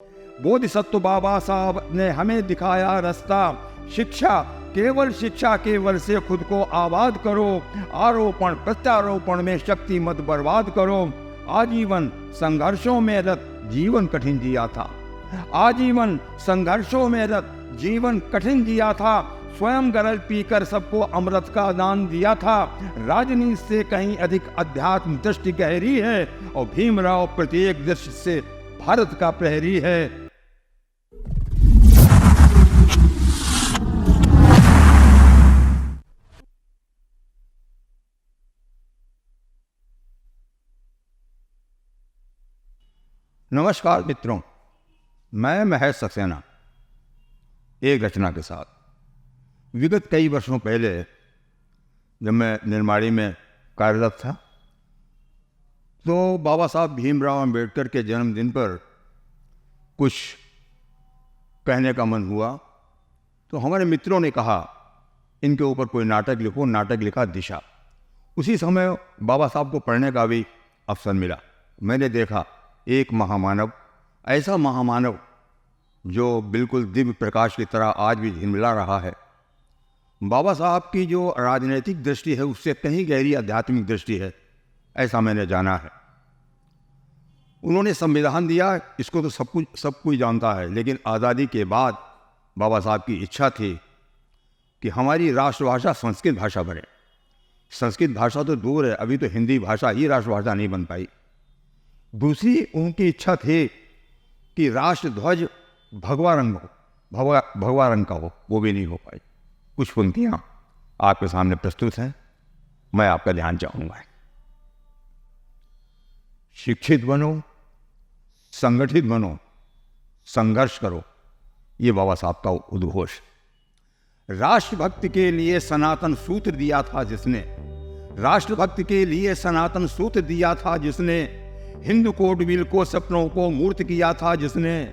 बोधिसत्व बाबा साहब ने हमें दिखाया रास्ता। शिक्षा केवल से खुद को आबाद करो, आरोपण प्रत्यारोपण में शक्ति मत बर्बाद करो। आजीवन संघर्षों में रत जीवन कठिन जिया था, आजीवन संघर्षों में रत जीवन कठिन जिया था। स्वयं गरल पीकर सबको अमृत का दान दिया था। राजनीति से कहीं अधिक अध्यात्म दृष्टि गहरी है और भीमराव प्रत्येक दृष्टि से भारत का प्रहरी है। नमस्कार मित्रों, मैं महेश सक्सेना एक रचना के साथ। विगत कई वर्षों पहले जब मैं निर्माणी में कार्यरत था तो बाबा साहब भीमराव अंबेडकर के जन्मदिन पर कुछ कहने का मन हुआ, तो हमारे मित्रों ने कहा इनके ऊपर कोई नाटक लिखो। नाटक लिखा दिशा। उसी समय बाबा साहब को पढ़ने का भी अवसर मिला। मैंने देखा एक महामानव, ऐसा महामानव जो बिल्कुल दिव्य प्रकाश की तरह आज भी झिलमिला रहा है। बाबा साहब की जो राजनीतिक दृष्टि है उससे कहीं गहरी आध्यात्मिक दृष्टि है, ऐसा मैंने जाना है। उन्होंने संविधान दिया, इसको तो सब कोई जानता है, लेकिन आज़ादी के बाद बाबा साहब की इच्छा थी कि हमारी राष्ट्रभाषा संस्कृत भाषा बने। संस्कृत भाषा तो दूर है, अभी तो हिंदी भाषा ही राष्ट्रभाषा नहीं बन पाई। दूसरी उनकी इच्छा थी कि राष्ट्र ध्वज भगवा रंग का हो, वो भी नहीं हो पाई। कुछ पंक्तियां आपके सामने प्रस्तुत हैं, मैं आपका ध्यान चाहूंगा। शिक्षित बनो, संगठित बनो, संघर्ष करो, ये बाबा साहब का उद्घोष। राष्ट्रभक्ति के लिए सनातन सूत्र दिया था जिसने, राष्ट्रभक्ति के लिए सनातन सूत्र दिया था जिसने, हिंदू कोडविल को सपनों को मूर्त किया था जिसने।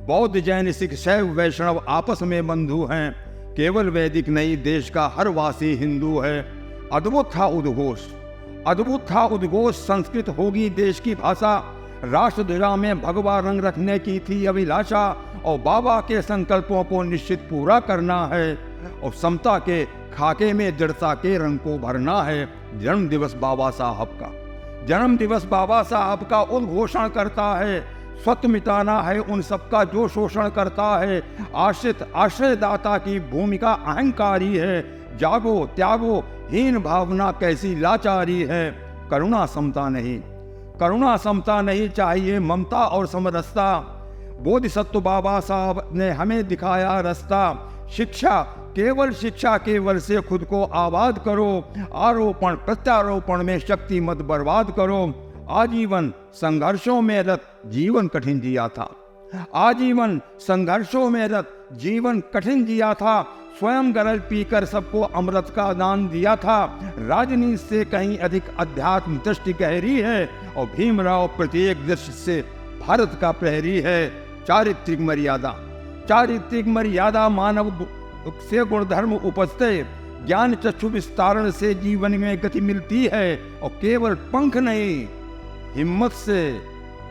बौद्ध जैन सिख शैव वैष्णव आपस में बंधु हैं, केवल वैदिक नहीं देश का हर वासी हिंदू है। अद्भुत था उद्घोष, अद्भुत था उद्घोष, संस्कृत होगी देश की भाषा। राष्ट्र ध्वजा में भगवा रंग रखने की थी अभिलाषा, और बाबा के संकल्पों को निश्चित पूरा करना है, और समता के खाके में दृढ़ता के रंग को भरना है। जन्म दिवस बाबा साहब का, जन्म दिवस बाबा साहब का उद्घोषण करता है। स्वत मिटाना है उन सबका जो शोषण करता है। आश्रित आश्रयदाता की भूमिका अहंकारी है। जागो त्यागो हीन भावना कैसी लाचारी है। करुणा समता नहीं, करुणा समता नहीं, चाहिए ममता और समरसता। बोधिसत्व बाबा साहब ने हमें दिखाया रास्ता। शिक्षा केवल से खुद को आबाद करो, आरोपण प्रत्यारोपण में शक्ति मत बर्बाद करो। आजीवन संघर्षों में रत जीवन कठिन जिया था, आजीवन संघर्षों में रत जीवन कठिन जिया था। स्वयं गरल पीकर सबको अमृत का दान दिया था। राजनीति से कहीं अधिक अध्यात्म दृष्टि गहरी है, और भीमराव प्रत्येक दृष्टि से भारत का प्रहरी है। चारित्रिक मर्यादा, चारित्रिक मर्यादा मानव से गुणधर्म उपजते। ज्ञान चक्षु विस्तारण से जीवन में गति मिलती है, और केवल पंख नहीं हिम्मत से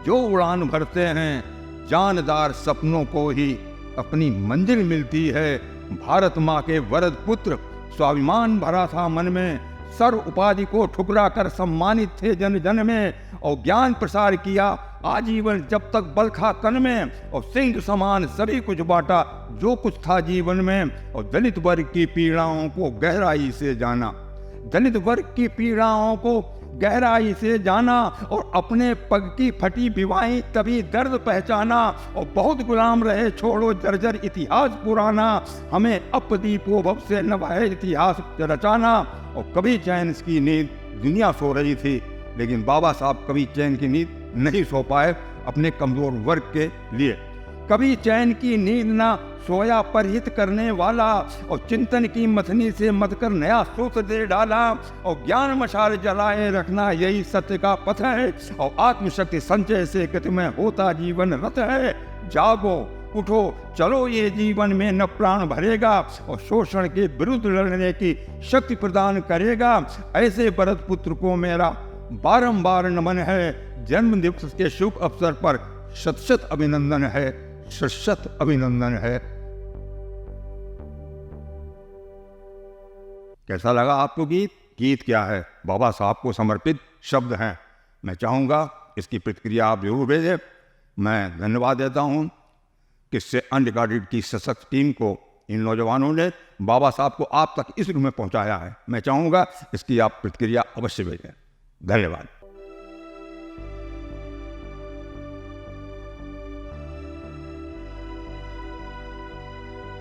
जो उड़ान भरते हैं, जानदार सपनों को ही अपनी मंजिल मिलती है। भारत माँ के वरद पुत्र स्वाभिमान भरा था मन में, सर उपाधि को ठुकरा कर सम्मानित थे जन जन में, और ज्ञान प्रसार किया आजीवन जब तक बल था तन में, और सिंह समान सभी कुछ बांटा जो कुछ था जीवन में। और दलित वर्ग की पीड़ाओं को गहराई से जाना, दलित वर्ग की पीड़ाओं को गहराई से जाना, और अपने पग की फटी विवाहें तभी दर्द पहचाना। और बहुत गुलाम रहे छोड़ो जर्जर इतिहास पुराना, हमें अपदीपो भव से नवाए इतिहास रचाना। और कभी चैन की नींद दुनिया सो रही थी, लेकिन बाबा साहब कभी चैन की नींद नहीं सो पाए अपने कमजोर वर्ग के लिए। कभी चैन की नींद ना सोया परहित करने वाला, और चिंतन की मथनी से मत कर नया सूत्र दे डाला। और ज्ञान मशाल जलाए रखना यही सत्य का पथ है, और आत्मशक्ति संचय से गति में होता जीवन रथ है। जागो उठो चलो ये जीवन में न प्राण भरेगा, और शोषण के विरुद्ध लड़ने की शक्ति प्रदान करेगा। ऐसे भरत पुत्र को मेरा बारंबार नमन है। जन्म दिवस के शुभ अवसर पर शत शत अभिनंदन है। शत अभिनंदन है। कैसा लगा आपको गीत? गीत क्या है, बाबा साहब को समर्पित शब्द हैं। मैं चाहूँगा इसकी प्रतिक्रिया आप जरूर भेजें। मैं धन्यवाद देता हूँ कि इससे अनरिकॉर्डेड की सशक्त टीम को, इन नौजवानों ने बाबा साहब को आप तक इस रूप में पहुँचाया है। मैं चाहूँगा इसकी आप प्रतिक्रिया अवश्य भेजें। धन्यवाद।